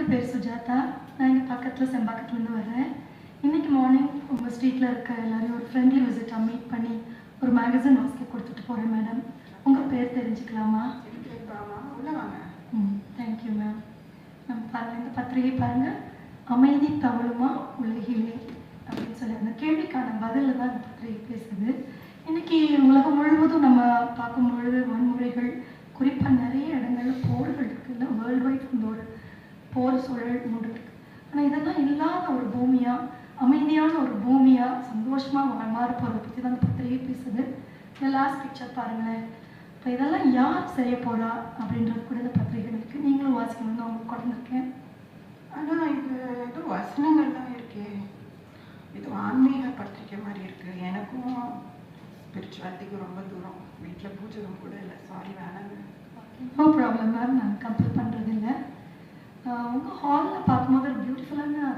என்னோட பேர் சுஜாதா. நான் இங்கே பக்கத்தில் செம்பாக்கத்துலேருந்து வரேன். இன்றைக்கி மார்னிங் உங்கள் ஸ்ட்ரீட்டில் இருக்க எல்லாரையும் ஒரு ஃப்ரெண்ட்லி விசிட்டாக மீட் பண்ணி ஒரு மேகசின் வாசிக்க கொடுத்துட்டு போகிறேன் மேடம். உங்கள் பேர் தெரிஞ்சுக்கலாமா? உள்ளே வாங்க. Thank you ma'am. நம்ம பாருங்கள், இந்த பத்திரிகை பாருங்கள், அமைதி தவழுமா உலகிலே அப்படின்னு சொல்லி அந்த கேள்விக்கான பதிலில் தான் இந்த பத்திரிகை பேசுது. இன்றைக்கி உலகம் முழுவதும் நம்ம பார்க்கும் பொழுது வன்முறைகள், குறிப்பாக நிறைய இடங்களில் போர்கள் இருக்குல்ல, வேர்ல்டு வைட் இந்த ஒரு போர் சூழல் மூண்டுருக்கு. ஆனால் இதெல்லாம் இல்லாத ஒரு பூமியாக, அமைதியான ஒரு பூமியாக, சந்தோஷமாக மாற போகிறத பற்றி தான் அந்த பத்திரிகை பேசுது. இந்த லாஸ்ட் பிக்சர் பாருங்களேன். இப்போ இதெல்லாம் யார் செய்ய போகிறா அப்படின்றது கூட இந்த பத்திரிகை இருக்குது. நீங்களும் வாசிக்கணும்னு அவங்களுக்கு கொண்டிருக்கேன். ஆனால் இது ஏதோ வசனங்கள் தான் இருக்கே, இது ஆன்மீக பத்திரிக்கை மாதிரி இருக்குது. எனக்கும் ஸ்பிரிச்சுவாலிட்டிக்கு ரொம்ப தூரம். வீட்டில் பூஜை ரூம் கூட இல்லை. சாரி, வேணாங்க. நோ ப்ராப்ளம் மேம், நான் கம்பல் பண்ணுறதில்ல. உங்கள் ஹாலில் பார்க்கும்போது ஒரு பியூட்டிஃபுல்லான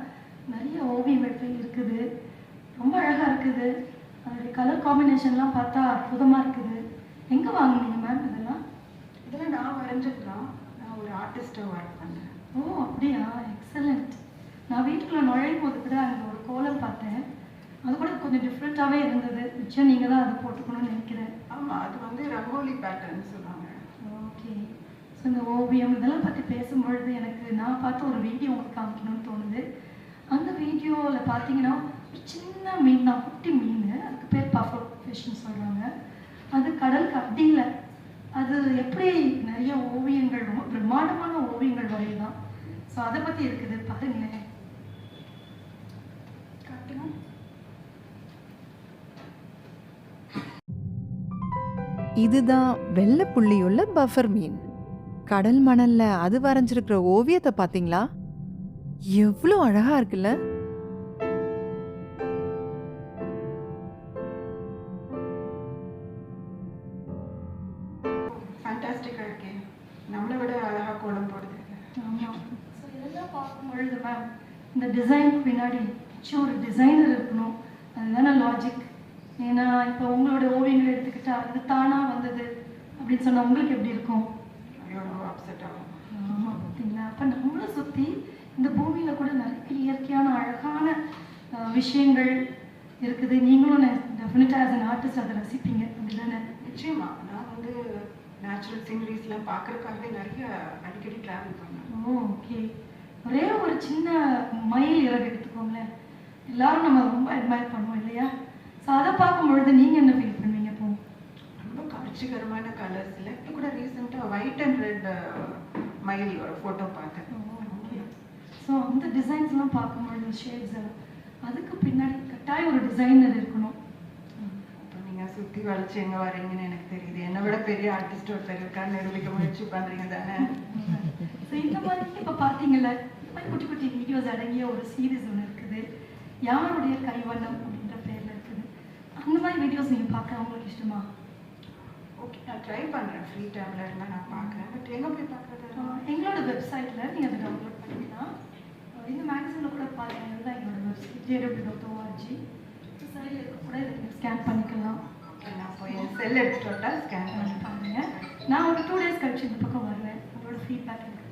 நிறைய ஓவியங்கள் இருக்குது. ரொம்ப அழகாக இருக்குது. அதோடைய கலர் காம்பினேஷன்லாம் பார்த்தா அற்புதமாக இருக்குது. எங்கே வாங்கினீங்க மேம் இதெல்லாம்? இதெல்லாம் நான் வரைஞ்சதுதான். நான் ஒரு ஆர்டிஸ்ட்டாக ஒர்க் பண்ணேன். ஓ அப்படியா, எக்ஸலண்ட். நான் வீட்டுக்குள்ளே நுழையும் போது கூட அங்கே ஒரு கோலம் பார்த்தேன். அது கூட கொஞ்சம் டிஃப்ரெண்ட்டாகவே இருந்தது. நிச்சயம் நீங்கள் தான் அதை போட்டுக்கணும்னு நினைக்கிறேன். ஆமாம், அது வந்து ரங்கோலி பேட்டர்ன் சொல்லுவாங்க. ஓகே. ஸோ இந்த ஓவியம் இதெல்லாம் பற்றி பேசும்பொழுது எனக்கு நான் பார்த்த ஒரு வீடியோ உங்களுக்கு காமிக்கணும்னு தோணுது. அந்த வீடியோவில் பார்த்தீங்கன்னா ஒரு சின்ன மீன் தான், குட்டி மீன். அதுக்கு பேர் பஃபர் ஃபிஷ்ன்னு சொல்கிறாங்க. அது கடலுக்கு அடியில். அது எப்படி நிறைய ஓவியங்கள், ரொம்ப பிரம்மாண்டமான ஓவியங்கள் வரையுதான். ஸோ அதை பற்றி இருக்குது, பாருங்களேன். இதுதான் வெள்ளை புள்ளியுள்ள பஃபர் மீன். கடல் மணல்ல அது வரைஞ்சிருக்கிற ஓவியத்தை பாத்தீங்களா? எவ்வளவு அழகா இருக்குல்ல? ஃபேண்டாஸ்டிக்காக இருக்கே. நம்மளை விட அழகாக கோலம் போடுது. ஆமாம். ஸோ இதெல்லாம் பார்க்கும் பொழுது மேம், இந்த டிசைனுக்கு பின்னாடி ஒரு டிசைனர் இருக்கணும். அதுதானே லாஜிக். ஏன்னா இப்போ உங்களோட ஓவியங்கள் எடுத்துக்கிட்டா அது தானாக வந்தது அப்படின்னு சொன்னால் உங்களுக்கு எப்படி இருக்கும்? ஐயோ, ரொம்ப அப்செட் ஆகும். ஆமாம், பார்த்தீங்களா? அப்போ நம்மளை சுற்றி இந்த பூமியில் கூட நிறைய இயற்கையான அழகான விஷயங்கள் இருக்குது. நீங்களும் டெஃபினட்டாக ஆஸ் அன் ஆர்டிஸ்ட் அதை ரசிப்பீங்க, அப்படி தானே? நிச்சயமா. நான் வந்து நேச்சுரல் சீனரிஸ்லாம் பார்க்குறதுக்காகவே நிறைய அடிக்கடி ட்ராவல் பண்ணேன். ஓ ஓகே. ஒரே ஒரு சின்ன மயில் இறகு எடுத்துக்கோங்களேன், எல்லாரும் நம்ம ரொம்ப அட்மையர் பண்ணுவோம் இல்லையா? ஸோ அதை பார்க்கும் பொழுது நீங்கள் என்ன ஃபீல் பண்ணுவீங்க? இப்போ ரொம்ப கவர்ச்சிகரமான கலர்ஸில் இப்போ கூட ரீசெண்டாக ஒயிட் அண்ட் ரெட் மயில் ஒரு ஃபோட்டோ பார்த்தேன். ஓகே. ஸோ அந்த டிசைன்ஸ்லாம் பார்க்கும்பொழுது ஷேட்ஸ் அதுக்கு பின்னாடி கட்டாயம் ஒரு டிசைனர் இருக்கணும். இப்போ நீங்கள் சுற்றி வளைச்சி எங்கே வரீங்கன்னு எனக்கு தெரியுது. என்னை விட பெரிய ஆர்டிஸ்ட் ஒருத்தர் இருக்கான்னு நிரூபிக்க முயற்சி பண்ணுறீங்க தானே? ஸோ இந்த மாதிரி இப்போ பார்த்தீங்கல்ல, இந்த மாதிரி குட்டி குட்டி வீடியோஸ் அடங்கிய ஒரு சீரீஸ் ஒன்று இருக்குது, யாருடைய கைவண்ணம் அப்படின்ற பேரில் இருக்குது. அந்த மாதிரி வீடியோஸ் நீங்கள் பார்க்க உங்களுக்கு இஷ்டமா? ஓகே, நான் ட்ரை பண்ணுறேன். ஃப்ரீ டைமில் இருந்தால் நான் பார்க்குறேன். பட் எங்கே போய் பார்க்குறது? எங்களோட வெப்சைட்டில் நீங்கள் அதை டவுன்லோட் பண்ணிக்கலாம். இந்த மேகசினில் கூட பாருங்கள், இதுதான் எங்களோட வெப்சைட் jw.org. சைடில் இருக்க கூட இதை நீங்கள் ஸ்கேன் பண்ணிக்கலாம். ஓகே, நான் போய் என் செல் எடுத்துகிட்டு வந்தால் ஸ்கேன் பண்ணி பாருங்கள். நான் ஒரு 2 days கழிச்சு இந்த பக்கம் வருவேன். உங்களோட ஃபீட்பேக் எனக்கு